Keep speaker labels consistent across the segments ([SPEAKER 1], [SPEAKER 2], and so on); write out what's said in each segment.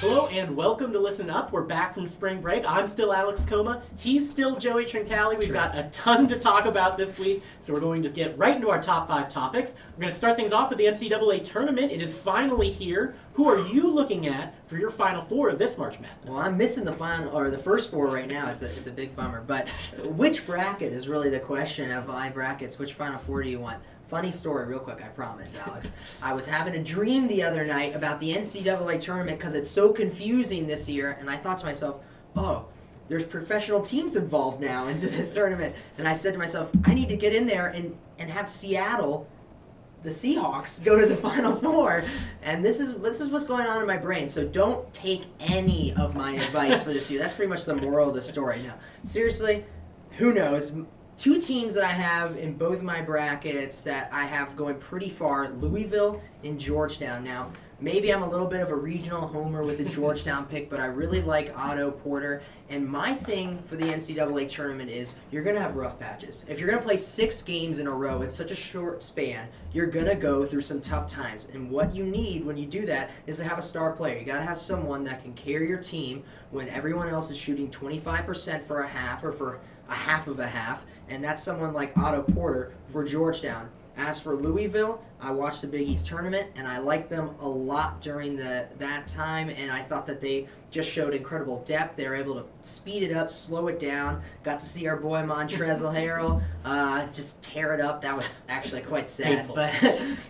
[SPEAKER 1] Hello and welcome to Listen Up. We're back from spring break. I'm still Alex Koma. He's still Joey Truncale. We've got a ton to talk about this week, so we're going to get right into our top 5 topics. We're going to start things off with the NCAA Tournament. It is finally here. Who are you looking at for your Final Four of this March Madness?
[SPEAKER 2] Well, I'm missing the first four right now. It's a big bummer. But which bracket is really the question of my brackets? Which Final Four do you want? Funny story, real quick, I promise, Alex. I was having a dream the other night about the NCAA Tournament because it's so confusing this year, and I thought to myself, oh, there's professional teams involved now into this tournament. And I said to myself, I need to get in there and have Seattle, the Seahawks, go to the Final Four. And this is what's going on in my brain. So don't take any of my advice for this year. That's pretty much the moral of the story. Now, seriously, who knows? 2 teams that I have in both my brackets that I have going pretty far, Louisville and Georgetown. Now, maybe I'm a little bit of a regional homer with the Georgetown pick, but I really like Otto Porter. And my thing for the NCAA tournament is you're going to have rough patches. If you're going to play 6 games in a row in such a short span, you're going to go through some tough times. And what you need when you do that is to have a star player. You got to have someone that can carry your team when everyone else is shooting 25% for a half or for a half of a half, and that's someone like Otto Porter for Georgetown. As for Louisville, I watched the Big East tournament, and I liked them a lot during that time, and I thought that they just showed incredible depth. They were able to speed it up, slow it down. Got to see our boy Montrezl Harrell just tear it up. That was actually quite sad.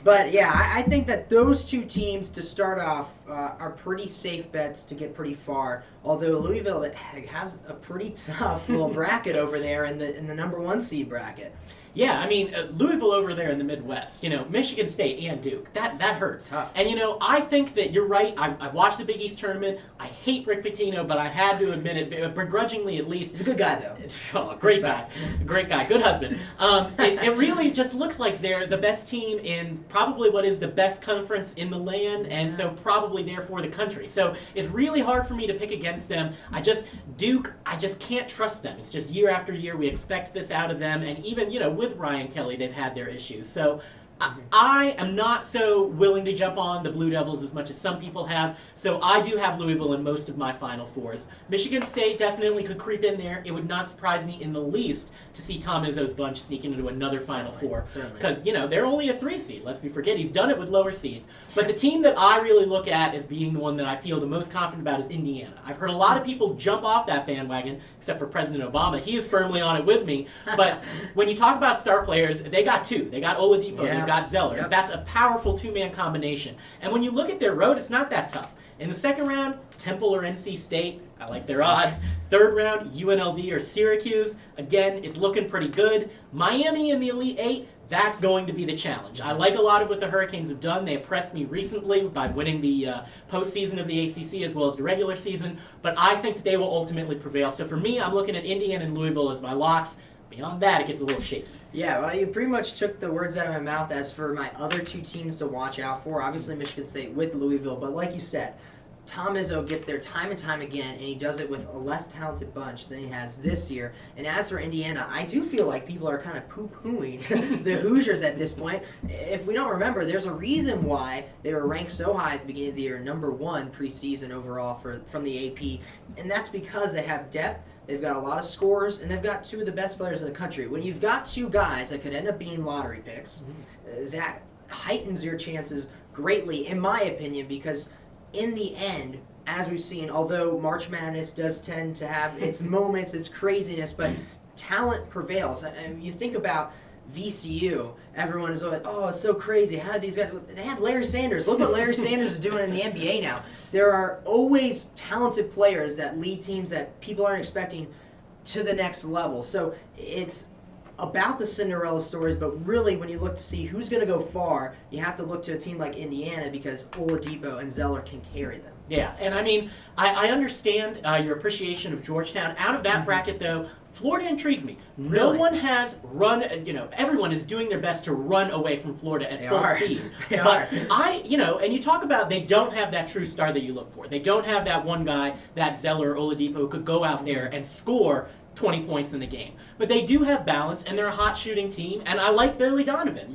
[SPEAKER 2] But yeah, I think that those 2 teams to start off are pretty safe bets to get pretty far. Although Louisville has a pretty tough little bracket over there in the number 1 seed bracket.
[SPEAKER 1] Yeah, I mean, Louisville over there in the Midwest, Michigan State and Duke, that hurts.
[SPEAKER 2] Tough.
[SPEAKER 1] And, I think that you're right. I watched the Big East tournament. I hate Rick Pitino, but I had to admit it, begrudgingly at least.
[SPEAKER 2] He's a good guy, though.
[SPEAKER 1] Great guy. Great guy. Good husband. It really just looks like they're the best team in probably what is the best conference in the land, and so probably therefore the country. So it's really hard for me to pick against them. Duke, I just can't trust them. It's just year after year we expect this out of them, and even, with Ryan Kelly, they've had their issues. So I am not so willing to jump on the Blue Devils as much as some people have, so I do have Louisville in most of my Final Fours. Michigan State definitely could creep in there. It would not surprise me in the least to see Tom Izzo's bunch sneaking into another Final Four. Because, they're only a 3 seed, lest we forget. He's done it with lower seeds. But the team that I really look at as being the one that I feel the most confident about is Indiana. I've heard a lot of people jump off that bandwagon, except for President Obama. He is firmly on it with me. But when you talk about star players, they got 2. They got Oladipo. Yeah. They've got Zeller. Yep. That's a powerful 2-man combination. And when you look at their road, it's not that tough. In the second round, Temple or NC State, I like their odds. Third round, UNLV or Syracuse. Again, it's looking pretty good. Miami in the Elite 8, that's going to be the challenge. I like a lot of what the Hurricanes have done. They impressed me recently by winning the postseason of the ACC as well as the regular season, but I think that they will ultimately prevail. So for me, I'm looking at Indiana and Louisville as my locks. Beyond that, it gets a little shaky.
[SPEAKER 2] Yeah, well, you pretty much took the words out of my mouth. As for my other 2 teams to watch out for, obviously Michigan State with Louisville, but like you said, Tom Izzo gets there time and time again, and he does it with a less talented bunch than he has this year. And as for Indiana, I do feel like people are kind of poo-pooing the Hoosiers at this point. If we don't remember, there's a reason why they were ranked so high at the beginning of the year, number 1 preseason overall from the AP, and that's because they have depth. They've got a lot of scores, and they've got 2 of the best players in the country. When you've got 2 guys that could end up being lottery picks, that heightens your chances greatly, in my opinion, because in the end, as we've seen, although March Madness does tend to have its moments, its craziness, but talent prevails. And you think about VCU, everyone is always, oh, it's so crazy. How did these guys? They had Larry Sanders. Look what Larry Sanders is doing in the NBA now. There are always talented players that lead teams that people aren't expecting to the next level. So it's about the Cinderella stories, but really when you look to see who's going to go far, you have to look to a team like Indiana because Oladipo and Zeller can carry them.
[SPEAKER 1] Yeah, and I mean, I understand your appreciation of Georgetown. Out of that bracket, though, Florida intrigues me. No one has run, everyone is doing their best to run away from Florida at full speed. But and you talk about they don't have that true star that you look for. They don't have that one guy, that Zeller or Oladipo, who could go out there and score 20 points in a game. But they do have balance, and they're a hot shooting team, and I like Billy Donovan.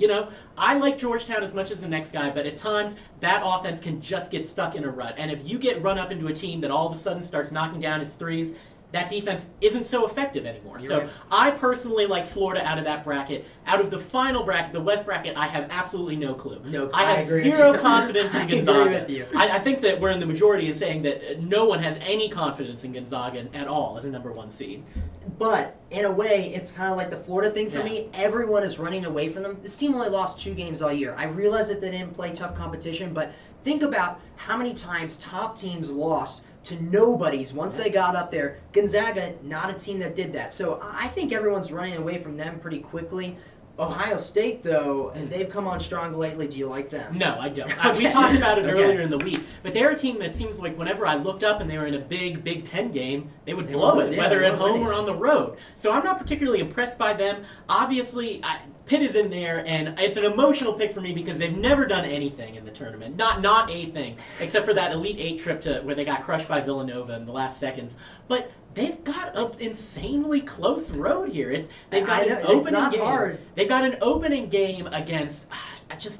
[SPEAKER 1] I like Georgetown as much as the next guy, but at times that offense can just get stuck in a rut. And if you get run up into a team that all of a sudden starts knocking down its threes, that defense isn't so effective anymore.
[SPEAKER 2] You're
[SPEAKER 1] So
[SPEAKER 2] right.
[SPEAKER 1] I personally like Florida out of that bracket. Out of the final bracket, the West bracket, I have absolutely no clue. I have
[SPEAKER 2] agree with
[SPEAKER 1] zero
[SPEAKER 2] you.
[SPEAKER 1] confidence in
[SPEAKER 2] I agree
[SPEAKER 1] Gonzaga.
[SPEAKER 2] with you.
[SPEAKER 1] I think that we're in the majority in saying that no one has any confidence in Gonzaga at all as a number 1 seed.
[SPEAKER 2] But in a way, it's kind of like the Florida thing for
[SPEAKER 1] Yeah.
[SPEAKER 2] me. Everyone is running away from them. This team only lost 2 games all year. I realize that they didn't play tough competition, but think about how many times top teams lost to nobodies once they got up there. Gonzaga, not a team that did that. So I think everyone's running away from them pretty quickly. Ohio State, though, they've come on strong lately. Do you like them?
[SPEAKER 1] No, I don't.
[SPEAKER 2] Okay.
[SPEAKER 1] We talked about it
[SPEAKER 2] Okay.
[SPEAKER 1] earlier in the week, but they're a team that seems like whenever I looked up and they were in a big Big Ten game, they would blow it,
[SPEAKER 2] yeah,
[SPEAKER 1] whether
[SPEAKER 2] they
[SPEAKER 1] at
[SPEAKER 2] were
[SPEAKER 1] home
[SPEAKER 2] winning.
[SPEAKER 1] or on the road. So I'm not particularly impressed by them. Obviously, Pitt is in there, and it's an emotional pick for me because they've never done anything in the tournament. Not a thing, except for that Elite Eight trip to where they got crushed by Villanova in the last seconds. But they've got an insanely close road here. They've got an opening
[SPEAKER 2] it's not
[SPEAKER 1] game.
[SPEAKER 2] hard.
[SPEAKER 1] They've got an opening game against.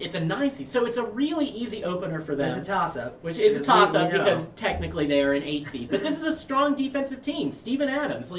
[SPEAKER 1] It's a 9 seed, so it's a really easy opener for them.
[SPEAKER 2] It's a toss-up.
[SPEAKER 1] Which is a
[SPEAKER 2] Because
[SPEAKER 1] toss-up
[SPEAKER 2] we know.
[SPEAKER 1] because technically they are an 8 seed. But this is a strong defensive team. Steven Adams,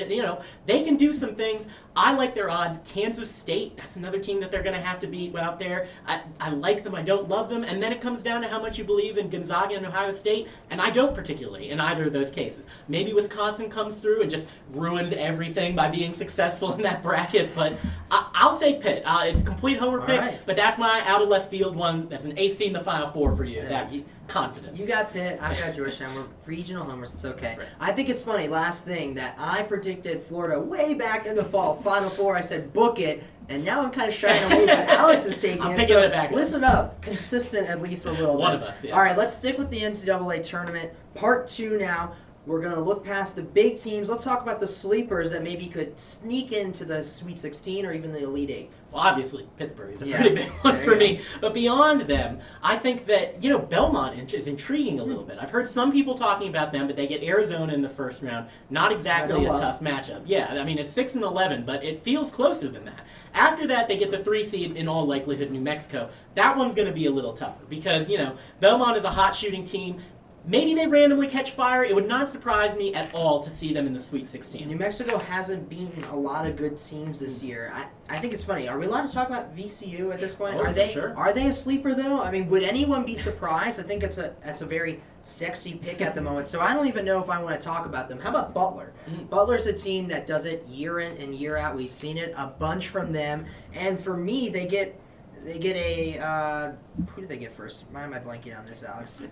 [SPEAKER 1] they can do some things. I like their odds. Kansas State, that's another team that they're going to have to beat out there. I like them. I don't love them. And then it comes down to how much you believe in Gonzaga and Ohio State, and I don't particularly in either of those cases. Maybe Wisconsin comes through and just ruins everything by being successful in that bracket, but I'll say Pitt. It's a complete homer
[SPEAKER 2] All
[SPEAKER 1] pick,
[SPEAKER 2] right.
[SPEAKER 1] but that's my out-of-left-field one. That's an 8 seed in the Final Four for you.
[SPEAKER 2] Yeah,
[SPEAKER 1] That's confidence.
[SPEAKER 2] You got Pitt, I've got Georgetown. We're regional homers. It's okay.
[SPEAKER 1] That's right.
[SPEAKER 2] I think it's funny. Last thing that I predicted Florida way back in the fall, Final Four. I said book it, and now I'm kind of shying away. But Alex is taking
[SPEAKER 1] I'm
[SPEAKER 2] it.
[SPEAKER 1] picking
[SPEAKER 2] So
[SPEAKER 1] it back up.
[SPEAKER 2] listen up, consistent at least a little
[SPEAKER 1] One
[SPEAKER 2] bit.
[SPEAKER 1] of us, yeah.
[SPEAKER 2] All right, let's stick with the NCAA tournament. Part 2 now. We're going to look past the big teams. Let's talk about the sleepers that maybe could sneak into the Sweet 16 or even the Elite 8.
[SPEAKER 1] Well, obviously, Pittsburgh is a
[SPEAKER 2] Yeah.
[SPEAKER 1] pretty big one
[SPEAKER 2] There
[SPEAKER 1] for
[SPEAKER 2] you
[SPEAKER 1] me. But beyond them, I think that, Belmont is intriguing a little bit. I've heard some people talking about them, but they get Arizona in the first round. Not exactly
[SPEAKER 2] No
[SPEAKER 1] a
[SPEAKER 2] love.
[SPEAKER 1] tough matchup. Yeah, I mean, it's 6-11, but it feels closer than that. After that, they get the 3 seed, in all likelihood, New Mexico. That one's going to be a little tougher because, Belmont is a hot shooting team. Maybe they randomly catch fire. It would not surprise me at all to see them in the Sweet 16.
[SPEAKER 2] New Mexico hasn't beaten a lot of good teams this year. I think it's funny. Are we allowed to talk about VCU at this point?
[SPEAKER 1] Oh,
[SPEAKER 2] are they
[SPEAKER 1] sure.
[SPEAKER 2] Are they a sleeper though? I mean, would anyone be surprised? I think that's a very sexy pick at the moment. So I don't even know if I want to talk about them. How about Butler? Butler's a team that does it year in and year out. We've seen it a bunch from them. And for me, they get a who do they get first? Why am I blanking on this, Alex?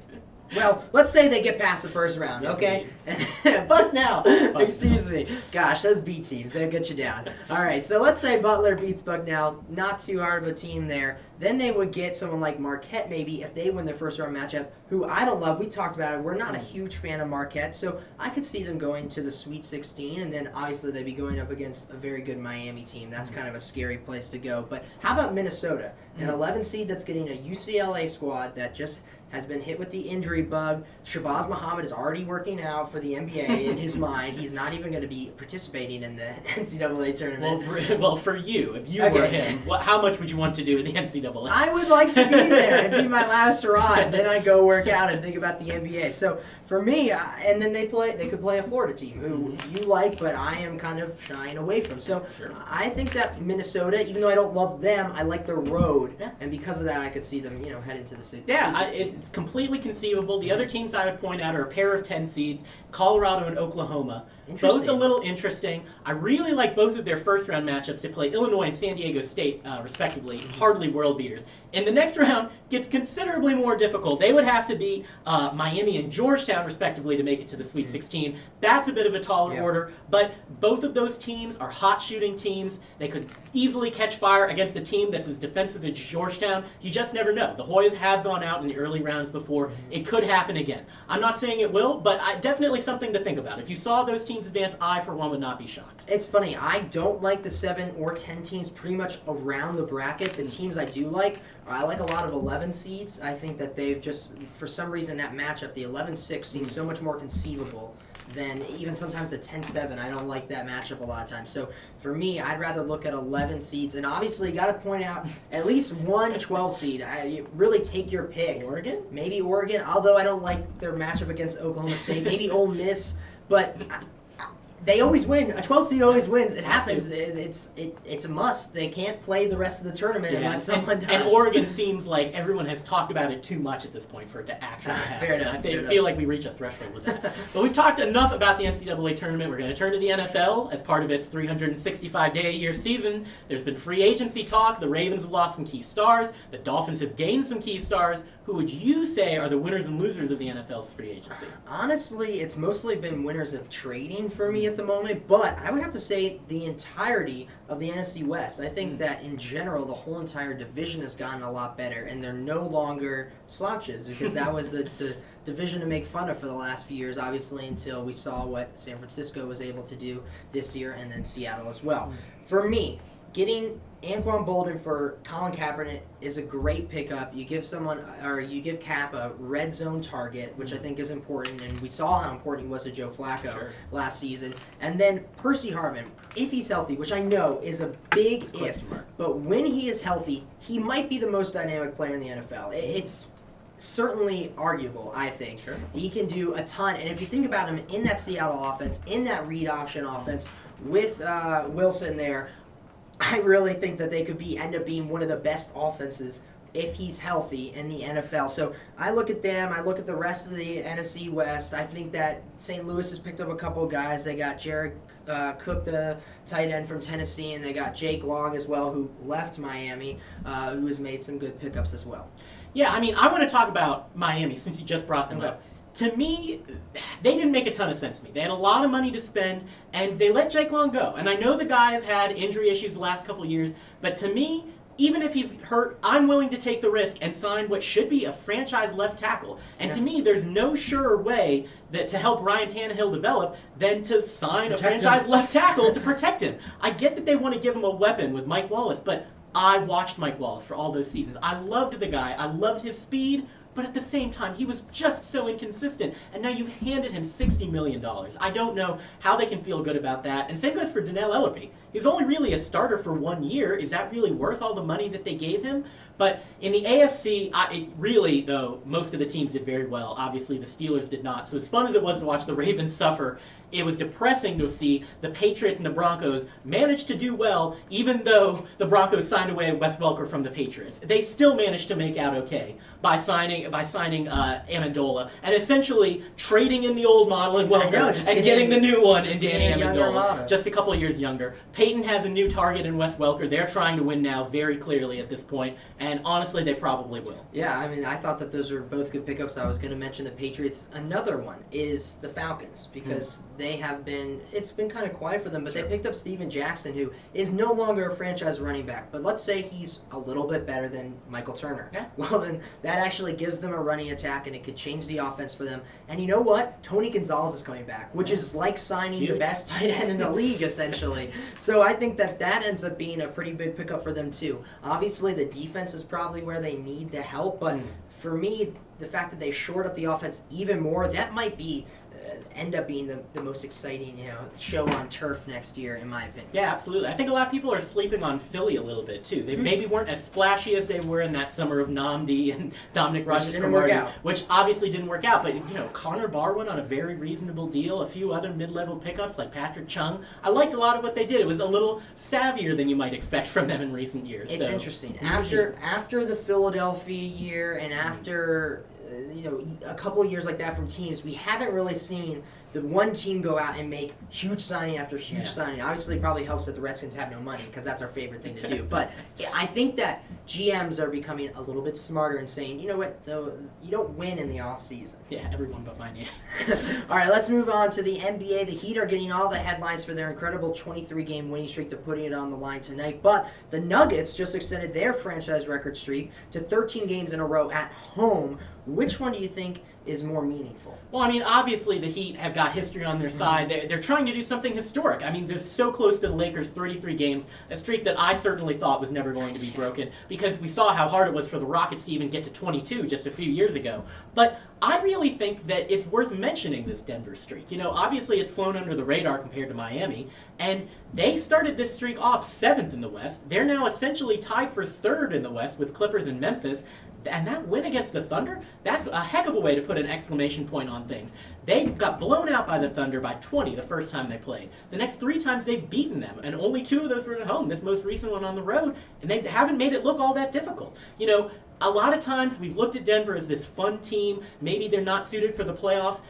[SPEAKER 2] Well, let's say they get past the first round,
[SPEAKER 1] Yes,
[SPEAKER 2] okay? Bucknell,
[SPEAKER 1] Bucknell.
[SPEAKER 2] excuse me. Gosh, those B teams, they'll get you down. All right, so let's say Butler beats Bucknell, not too hard of a team there. Then they would get someone like Marquette maybe if they win their first round matchup, who I don't love. We talked about it. We're not a huge fan of Marquette, so I could see them going to the Sweet 16, and then obviously they'd be going up against a very good Miami team. That's kind of a scary place to go. But how about Minnesota? An 11 seed that's getting a UCLA squad that just has been hit with the injury bug. Shabazz Muhammad is already working out for the NBA in his mind. He's not even going to be participating in the NCAA tournament.
[SPEAKER 1] Well, for you, if you
[SPEAKER 2] Okay.
[SPEAKER 1] were him, how much would you want to do in the NCAA?
[SPEAKER 2] I would like to be there. It'd be my last hurrah, and then I'd go work out and think about the NBA. So for me, and then they could play a Florida team who you like, but I am kind of shying away from. So
[SPEAKER 1] Sure.
[SPEAKER 2] I think that Minnesota, even though I don't love them, I like their road,
[SPEAKER 1] Yeah.
[SPEAKER 2] and because of that, I could see them, head into the Sweet
[SPEAKER 1] Yeah,
[SPEAKER 2] 16.
[SPEAKER 1] it's completely conceivable. The other teams I would point out are a pair of 10 seeds, Colorado and Oklahoma. Both
[SPEAKER 2] Interesting.
[SPEAKER 1] a little interesting. I really like both of their first round matchups. They play Illinois and San Diego State, respectively, hardly world beaters. And the next round gets considerably more difficult. They would have to beat Miami and Georgetown, respectively, to make it to the Sweet 16. That's a bit of a taller
[SPEAKER 2] Yeah.
[SPEAKER 1] order, but both of those teams are hot shooting teams. They could easily catch fire against a team that's as defensive as Georgetown. You just never know. The Hoyas have gone out in the early rounds before. It could happen again. I'm not saying it will, but definitely something to think about. If you saw those teams advance, I, for one, would not be shocked.
[SPEAKER 2] It's funny. I don't like the 7 or 10 teams pretty much around the bracket. The teams I do like, I like a lot of 11 seeds. I think that they've just, for some reason, that matchup, the 11-6 seems so much more conceivable than even sometimes the 10-7. I don't like that matchup a lot of times. So for me, I'd rather look at 11 seeds. And obviously, got to point out at least one 12 seed. You really take your pick.
[SPEAKER 1] Oregon?
[SPEAKER 2] Maybe Oregon, although I don't like their matchup against Oklahoma State. Maybe Ole Miss. But they always win. A 12 seed always wins. It happens. It's a must. They can't play the rest of the tournament unless someone does.
[SPEAKER 1] And Oregon seems like everyone has talked about it too much at this point for it to actually happen.
[SPEAKER 2] Fair enough,
[SPEAKER 1] I feel like we reach a threshold with that. But we've talked enough about the NCAA tournament. We're going to turn to the NFL as part of its 365-day-a-year season. There's been free agency talk. The Ravens have lost some key stars. The Dolphins have gained some key stars. Who would you say are the winners and losers of the NFL's free agency?
[SPEAKER 2] Honestly, it's mostly been winners of trading for me at the moment, but I would have to say the entirety of the NFC West. I think that in general, the whole entire division has gotten a lot better, and they're no longer slouches, because that was the division to make fun of for the last few years, obviously, until we saw what San Francisco was able to do this year, and then Seattle as well. For me, getting Anquan Bolden for Colin Kaepernick is a great pickup. You give Cap a red zone target, which I think is important, and we saw how important he was to Joe Flacco last season. And then Percy Harvin, if he's healthy, which I know is a big if, but when he is healthy, he might be the most dynamic player in the NFL. It's certainly arguable, I think. He can do a ton, and if you think about him in that Seattle offense, in that read option offense, with Wilson there, I really think that they could end up being one of the best offenses if he's healthy in the NFL. So I look at them. I look at the rest of the NFC West. I think that St. Louis has picked up a couple of guys. They got Jared Cook, the tight end from Tennessee, and they got Jake Long as well, who left Miami, who has made some good pickups as well.
[SPEAKER 1] Yeah, I mean, I want to talk about Miami since you just brought them up. To me, they didn't make a ton of sense to me. They had a lot of money to spend, and they let Jake Long go. And I know the guy has had injury issues the last couple of years, but to me, even if he's hurt, I'm willing to take the risk and sign what should be a franchise left tackle. And to me, there's no surer way to help Ryan Tannehill develop than to sign a franchise left tackle to protect him. I get that they want to give him a weapon with Mike Wallace, but I watched Mike Wallace for all those seasons. I loved the guy. I loved his speed. But at the same time, he was just so inconsistent. And now you've handed him $60 million. I don't know how they can feel good about that. And same goes for Donnell Ellerbe. He's only really a starter for 1 year. Is that really worth all the money that they gave him? But in the AFC, really, though, most of the teams did very well. Obviously, the Steelers did not. So as fun as it was to watch the Ravens suffer, it was depressing to see the Patriots and the Broncos manage to do well, even though the Broncos signed away Wes Welker from the Patriots. They still managed to make out okay by signing Amendola and essentially trading in the old model in Welker and getting the new one in Danny Amendola, just a couple of years younger. Peyton has a new target in Wes Welker. They're trying to win now very clearly at this point, and honestly, they probably will.
[SPEAKER 2] Yeah, I mean, I thought that those were both good pickups. I was going to mention the Patriots. Another one is the Falcons, because it's been kind of quiet for them, but they picked up Steven Jackson, who is no longer a franchise running back, but let's say he's a little bit better than Michael Turner. Yeah. Well, then that actually gives them a running attack, and it could change the offense for them. And you know what? Tony Gonzalez is coming back, which is like signing the best tight end in the league, essentially. So I think that ends up being a pretty big pickup for them, too. Obviously, the defense is probably where they need the help, but for me, the fact that they shored up the offense even more, that might be end up being the most exciting show on turf next year, in my opinion.
[SPEAKER 1] Yeah, absolutely. I think a lot of people are sleeping on Philly a little bit, too. They maybe weren't as splashy as they were in that summer of Nnamdi and Dominic Rodgers-Cromartie, which obviously didn't work out. But, Connor Barwin on a very reasonable deal, a few other mid-level pickups like Patrick Chung. I liked a lot of what they did. It was a little savvier than you might expect from them in recent years.
[SPEAKER 2] It's interesting. After the Philadelphia year and after a couple of years like that from teams, we haven't really seen the one team go out and make huge signing after huge signing. Obviously, it probably helps that the Redskins have no money, because that's our favorite thing to do. But I think that GMs are becoming a little bit smarter and saying, you know what, though, you don't win in the offseason.
[SPEAKER 1] Yeah, everyone but mine,
[SPEAKER 2] All right, let's move on to the NBA. The Heat are getting all the headlines for their incredible 23-game winning streak. They're putting it on the line tonight. But the Nuggets just extended their franchise record streak to 13 games in a row at home. Which one do you think is more meaningful?
[SPEAKER 1] Well, I mean, obviously the Heat have got history on their side. They're trying to do something historic. I mean, they're so close to the Lakers' 33 games, a streak that I certainly thought was never going to be broken, because we saw how hard it was for the Rockets to even get to 22 just a few years ago. But I really think that it's worth mentioning this Denver streak. You know, obviously it's flown under the radar compared to Miami, and they started this streak off 7th in the West. They're now essentially tied for 3rd in the West with Clippers and Memphis. And that win against the Thunder, that's a heck of a way to put an exclamation point on things. They got blown out by the Thunder by 20 the first time they played. The next 3 times they've beaten them, and only 2 of those were at home, this most recent one on the road, and they haven't made it look all that difficult. You know, a lot of times we've looked at Denver as this fun team. Maybe they're not suited for the playoffs.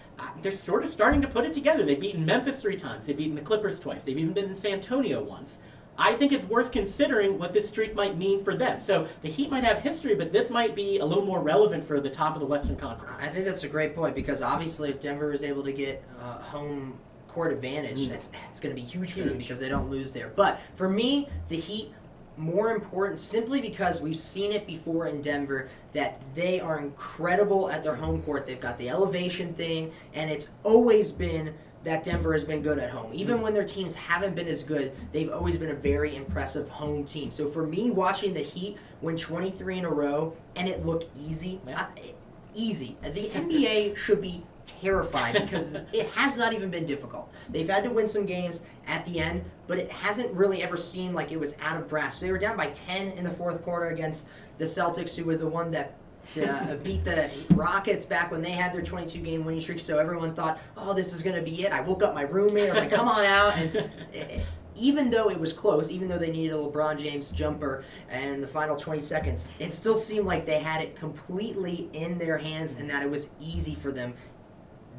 [SPEAKER 1] They're sort of starting to put it together. They've beaten Memphis 3 times. They've beaten the Clippers twice. They've even been in San Antonio once. I think it's worth considering what this streak might mean for them. So the Heat might have history, but this might be a little more relevant for the top of the Western Conference.
[SPEAKER 2] I think that's a great point, because obviously if Denver is able to get home court advantage, it's going to be huge for them because they don't lose there. But for me, the Heat, more important simply because we've seen it before in Denver, that they are incredible at their home court. They've got the elevation thing, and it's always been that Denver has been good at home. Even when their teams haven't been as good, they've always been a very impressive home team. So for me, watching the Heat win 23 in a row and it looked easy, easy. The NBA should be terrified because it has not even been difficult. They've had to win some games at the end, but it hasn't really ever seemed like it was out of grasp. They were down by 10 in the 4th quarter against the Celtics, who were the one that beat the Rockets back when they had their 22-game winning streak, so everyone thought, oh, this is going to be it. I woke up my roommate, I was like, come on out. And even though it was close, even though they needed a LeBron James jumper in the final 20 seconds, it still seemed like they had it completely in their hands and that it was easy for them.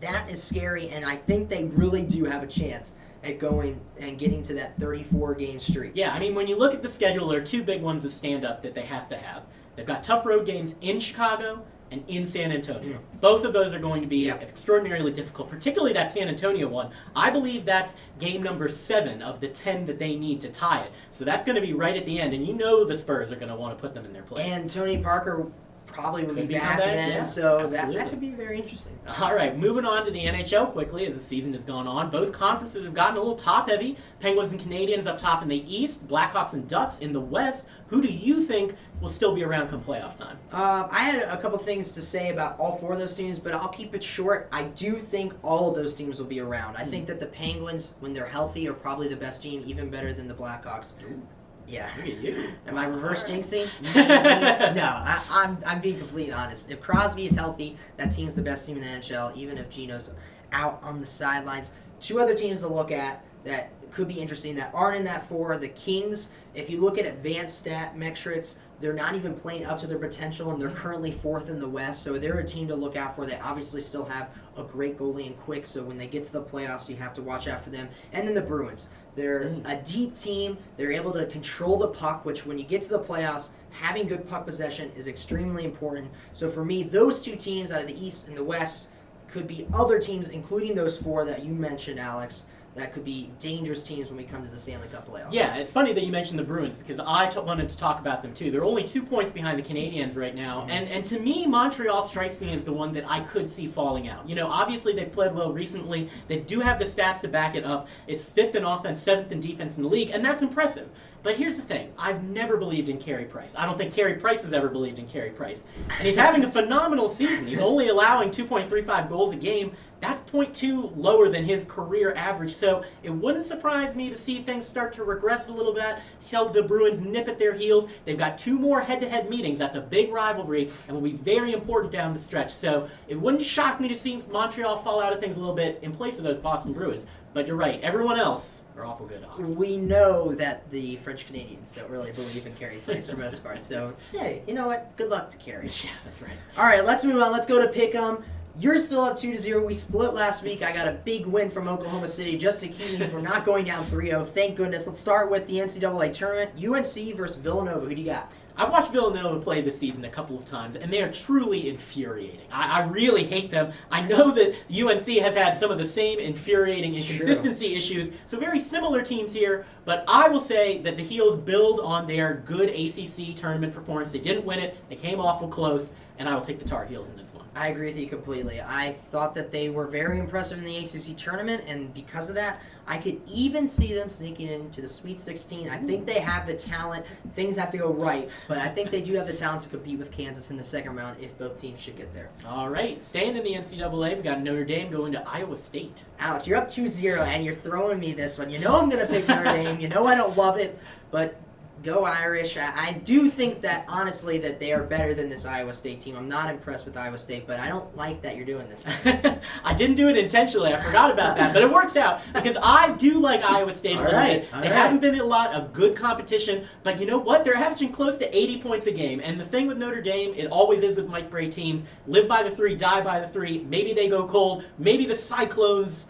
[SPEAKER 2] That is scary, and I think they really do have a chance at going and getting to that 34-game streak.
[SPEAKER 1] Yeah, I mean, when you look at the schedule, there are 2 big ones that stand up that they have to have. They've got tough road games in Chicago and in San Antonio. Both of those are going to be extraordinarily difficult, particularly that San Antonio one. I believe that's game number 7 of the 10 that they need to tie it. So that's going to be right at the end, and you know the Spurs are going to want to put them in their place.
[SPEAKER 2] And Tony Parker probably will be back then, so that could be very interesting.
[SPEAKER 1] All right, moving on to the NHL quickly as the season has gone on. Both conferences have gotten a little top-heavy. Penguins and Canadiens up top in the East, Blackhawks and Ducks in the West. Who do you think will still be around come playoff time?
[SPEAKER 2] I had a couple things to say about all 4 of those teams, but I'll keep it short. I do think all of those teams will be around. I think that the Penguins, when they're healthy, are probably the best team, even better than the Blackhawks. Yeah.
[SPEAKER 1] Look at you.
[SPEAKER 2] Am I reverse jinxing? No, I'm being completely honest. If Crosby is healthy, that team's the best team in the NHL, even if Gino's out on the sidelines. 2 other teams to look at that could be interesting that aren't in that 4. The Kings, if you look at advanced stat metrics, they're not even playing up to their potential, and they're currently 4th in the West, so they're a team to look out for. They obviously still have a great goalie in Quick, so when they get to the playoffs, you have to watch out for them. And then the Bruins. They're a deep team. They're able to control the puck, which when you get to the playoffs, having good puck possession is extremely important. So for me, those 2 teams out of the East and the West could be other teams, including those 4 that you mentioned, Alex, that could be dangerous teams when we come to the Stanley Cup playoffs.
[SPEAKER 1] Yeah, it's funny that you mentioned the Bruins because I wanted to talk about them too. They're only 2 points behind the Canadiens right now, and to me, Montreal strikes me as the one that I could see falling out. You know, obviously they've played well recently. They do have the stats to back it up. It's 5th in offense, 7th in defense in the league, and that's impressive. But here's the thing. I've never believed in Carey Price. I don't think Carey Price has ever believed in Carey Price. And he's having a phenomenal season. He's only allowing 2.35 goals a game. That's 0.2 lower than his career average. So it wouldn't surprise me to see things start to regress a little bit. The Bruins nip at their heels. They've got 2 more head-to-head meetings. That's a big rivalry and will be very important down the stretch. So it wouldn't shock me to see Montreal fall out of things a little bit in place of those Boston Bruins. But you're right. Everyone else are awful good hockey.
[SPEAKER 2] We know that the French Canadians don't really believe in Carey Price for the most part. So, hey, you know what? Good luck to Carey.
[SPEAKER 1] Yeah, that's right.
[SPEAKER 2] All right, let's move on. Let's go to Pick'em. You're still up 2-0. We split last week. I got a big win from Oklahoma City just to keep me from not going down 3-0. Thank goodness. Let's start with the NCAA Tournament. UNC versus Villanova. Who do you got?
[SPEAKER 1] I've watched Villanova play this season a couple of times, and they are truly infuriating. I really hate them. I know that UNC has had some of the same infuriating inconsistency issues, so very similar teams here, but I will say that the Heels build on their good ACC tournament performance. They didn't win it. They came awful close, and I will take the Tar Heels in this one.
[SPEAKER 2] I agree with you completely. I thought that they were very impressive in the ACC tournament, and because of that, I could even see them sneaking into the Sweet 16. I think they have the talent. Things have to go right, but I think they do have the talent to compete with Kansas in the second round if both teams should get there.
[SPEAKER 1] All right, staying in the NCAA, we got Notre Dame going to Iowa State.
[SPEAKER 2] Alex, you're up 2-0, and you're throwing me this one. You know I'm going to pick Notre Dame. You know I don't love it, but go Irish. I do think that, honestly, that they are better than this Iowa State team. I'm not impressed with Iowa State, but I don't like that you're doing this.
[SPEAKER 1] I didn't do it intentionally. I forgot about that. But it works out because I do like Iowa State a little bit. They haven't been in a lot of good competition, but you know what? They're averaging close to 80 points a game. And the thing with Notre Dame, it always is with Mike Brey teams, live by the three, die by the three. Maybe they go cold. Maybe the Cyclones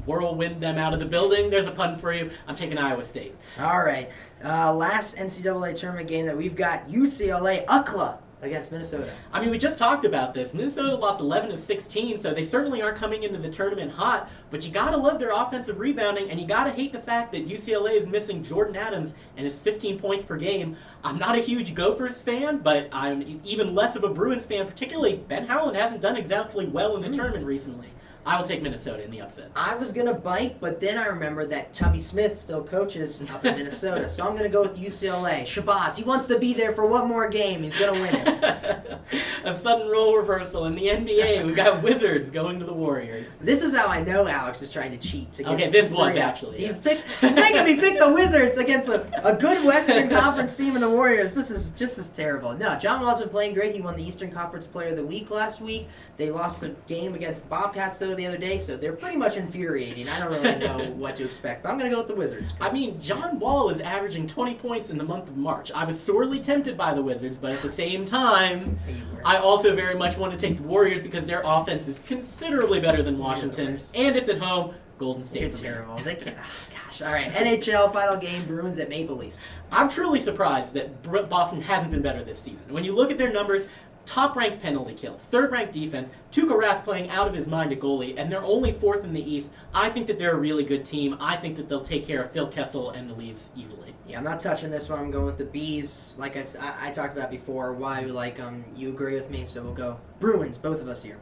[SPEAKER 1] whirlwind them out of the building. There's a pun for you. I'm taking Iowa State.
[SPEAKER 2] All right. Last NCAA tournament game that we've got, UCLA UCLA against Minnesota.
[SPEAKER 1] I mean, we just talked about this. Minnesota lost 11 of 16, so they certainly aren't coming into the tournament hot, but you gotta love their offensive rebounding, and you gotta hate the fact that UCLA is missing Jordan Adams and his 15 points per game. I'm not a huge Gophers fan, but I'm even less of a Bruins fan, particularly Ben Howland hasn't done exactly well in the tournament recently. I will take Minnesota in the upset.
[SPEAKER 2] I was going to bite, but then I remembered that Tubby Smith still coaches up in Minnesota, so I'm going to go with UCLA. Shabazz, he wants to be there for one more game. He's going to win it.
[SPEAKER 1] A sudden role reversal in the NBA. We've got Wizards going to the Warriors.
[SPEAKER 2] This is how I know Alex is trying to cheat. To get
[SPEAKER 1] this was actually.
[SPEAKER 2] He's making me pick the Wizards against a good Western Conference team in the Warriors. This is just as terrible. No, John Wall's been playing great. He won the Eastern Conference Player of the Week last week. They lost a game against the Bobcats, though, the other day, so they're pretty much infuriating. I don't really know what to expect, but I'm going to go with the Wizards.
[SPEAKER 1] I mean, John Wall is averaging 20 points in the month of March. I was sorely tempted by the Wizards, but at the same time, I also very much want to take the Warriors because their offense is considerably better than Washington's, and it's at home. Golden State.
[SPEAKER 2] You're terrible. They can't. Oh, gosh. All right. NHL final game. Bruins at Maple Leafs.
[SPEAKER 1] I'm truly surprised that Boston hasn't been better this season. When you look at their numbers, top-ranked penalty kill, third-ranked defense, Tuukka Rask playing out of his mind at goalie, and they're only fourth in the East. I think that they're a really good team. I think that they'll take care of Phil Kessel and the Leafs easily.
[SPEAKER 2] Yeah, I'm not touching this one. I'm going with the Bees. Like I talked about before, why we like them. You agree with me, so we'll go Bruins, both of us here.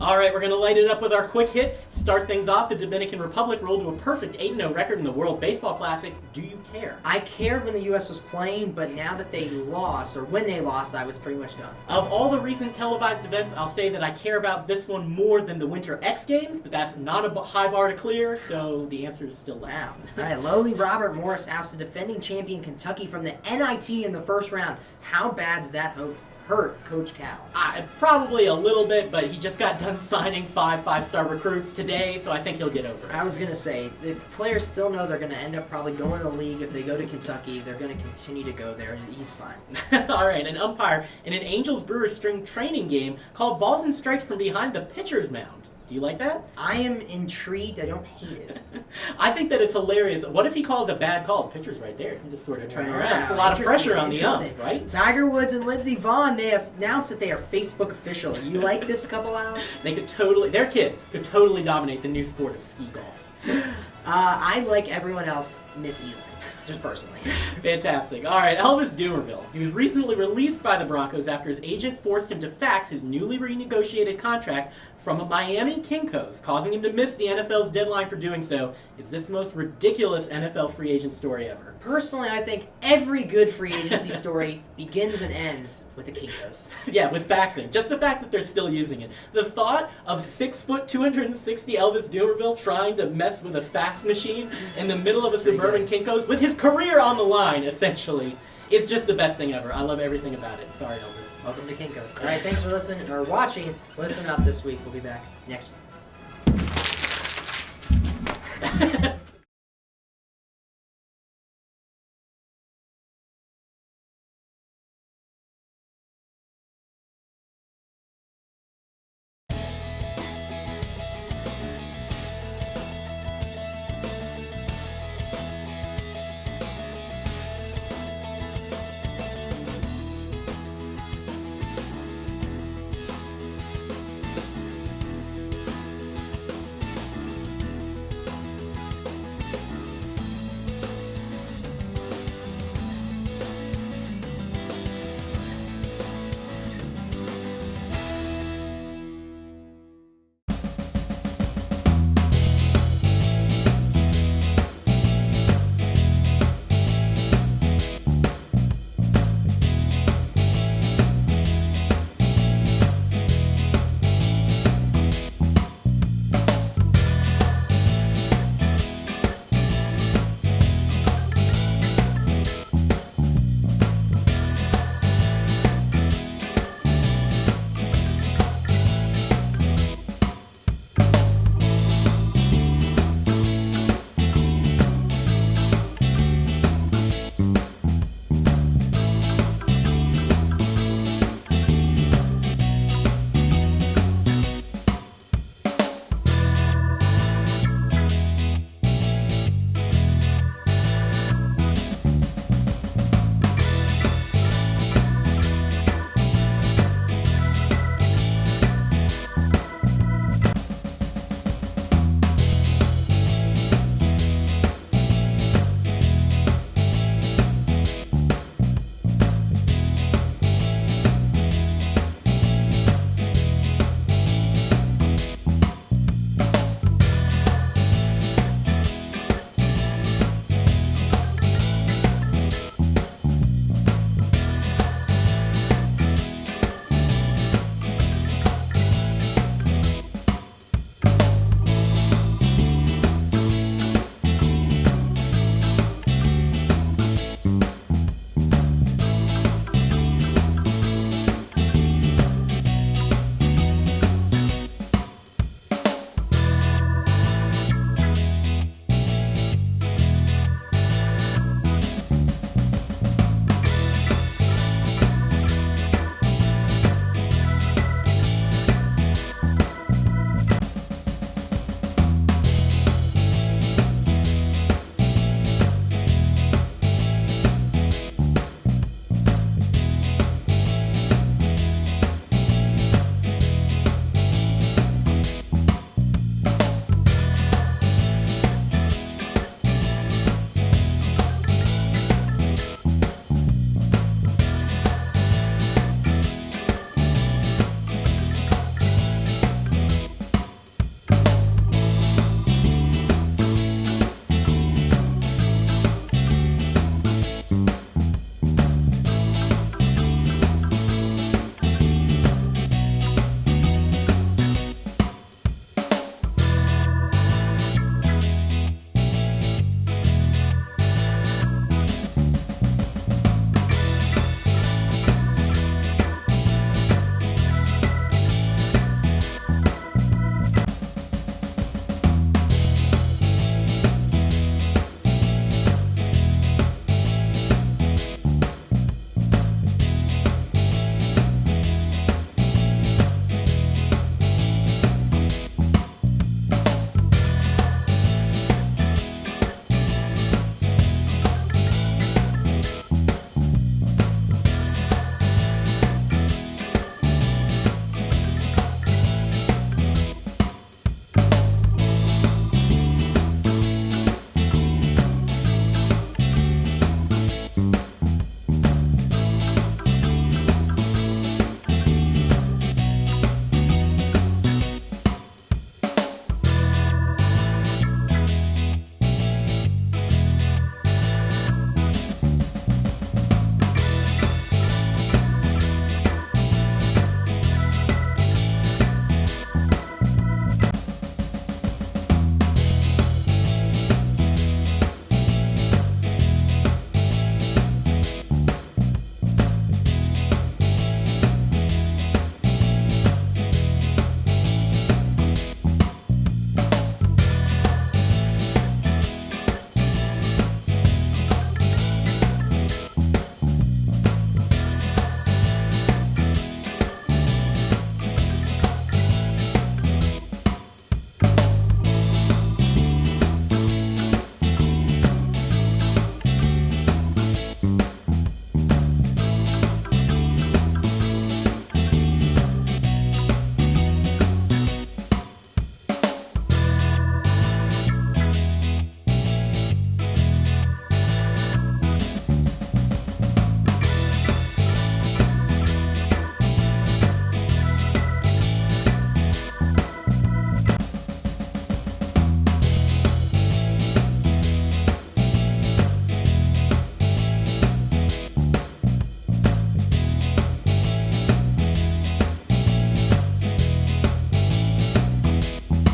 [SPEAKER 1] All right, we're going to light it up with our quick hits. Start things off. The Dominican Republic rolled to a perfect 8-0 record in the World Baseball Classic. Do you care?
[SPEAKER 2] I cared when the U.S. was playing, but now that they lost, or when they lost, I was pretty much done.
[SPEAKER 1] Of all the recent televised events, I'll say that I care about this one more than the Winter X Games, but that's not a high bar to clear, so the answer is still less.
[SPEAKER 2] Wow. All right, lowly Robert Morris ousted defending champion Kentucky from the NIT in the first round. How bad does that hurt Coach Cal?
[SPEAKER 1] Probably a little bit, but he just got done signing 5-star recruits today, so I think he'll get over it.
[SPEAKER 2] I was going to say, the players still know they're going to end up probably going to the league. If they go to Kentucky, they're going to continue to go there. He's fine.
[SPEAKER 1] All right, an umpire in an Angels-Brewers string training game called balls and strikes from behind the pitcher's mound. Do you like that?
[SPEAKER 2] I am intrigued. I don't hate it.
[SPEAKER 1] I think that it's hilarious. What if he calls a bad call? The pitcher's right there. He can just sort of turn around. It's a lot of pressure on the ump, right?
[SPEAKER 2] Tiger Woods and Lindsey Vonn, they have announced that they are Facebook official. You like this couple, Alex?
[SPEAKER 1] They could totally, their kids could totally dominate the new sport of ski golf.
[SPEAKER 2] I, like everyone else, miss Eli. Just personally.
[SPEAKER 1] Fantastic. All right, Elvis Dumervil. He was recently released by the Broncos after his agent forced him to fax his newly renegotiated contract from a Miami Kinko's, causing him to miss the NFL's deadline for doing so. Is this the most ridiculous NFL free agent story ever?
[SPEAKER 2] Personally, I think every good free agency story begins and ends with a Kinko's.
[SPEAKER 1] Yeah, with faxing. Just the fact that they're still using it. The thought of 6 foot 260 Elvis Dumervil trying to mess with a fax machine in the middle of a suburban Kinko's with his career on the line, essentially, is just the best thing ever. I love everything about it. Sorry, Elvis.
[SPEAKER 2] Welcome to Kinko's. All right, thanks for listening or watching. Listen up this week. We'll be back next week.